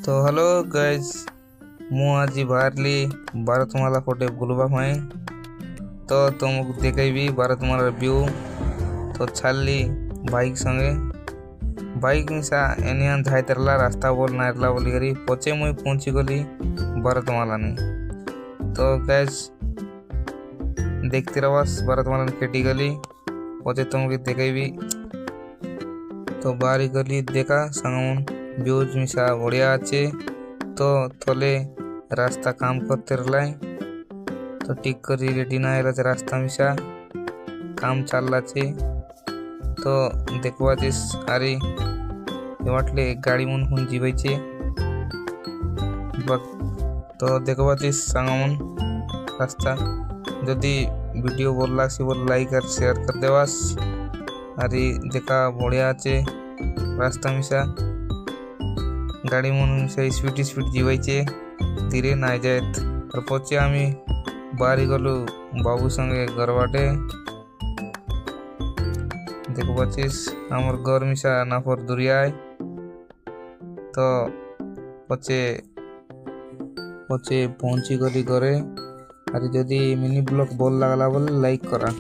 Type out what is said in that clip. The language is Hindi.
तो हेलो गाइज, मु आज बाहरली भारतमाला पटे बुलवा पाई। तो तुमको देखेबी भारतमाला व्यू। तो छाली बाइक संगे बाइक मिसा एनिया धाइतरला रास्ता बोल नारला बोली करी पचे मुई पहुंची गली भारतमाला ने। तो गाइज देखते रवास भारतमाला ने केटी गली पचे तुमको देखेबी। तो बारी गली देखा संगमन व्यूज मिसा बढ़िया अच्छे। तो थोले रास्ता काम करते रलाई तो टिक करी रेडी ना रास्ता मिसा काम चालला छे। तो देखवा जिस अरे वाटले गाड़ी मन हुन जीवे छे। तो देखवा जिस संगमन रास्ता जदि वीडियो बोल लागसी बोल लाइक और शेयर कर देवास। अरे देखा बढ़िया अच्छे रास्ता मिसा गाड़ी मन मिसा स्पीड जीवे छे धीरे ना जात। और पचे आमी बारी गलु बाबू संगे घर बाटे देखो पचिस आमर घर मिसा नाफर दुरिया। तो पचे पहुंची गली घरे। अरे जदि मिनी ब्लॉग बोल लागला बोले लाइक करा।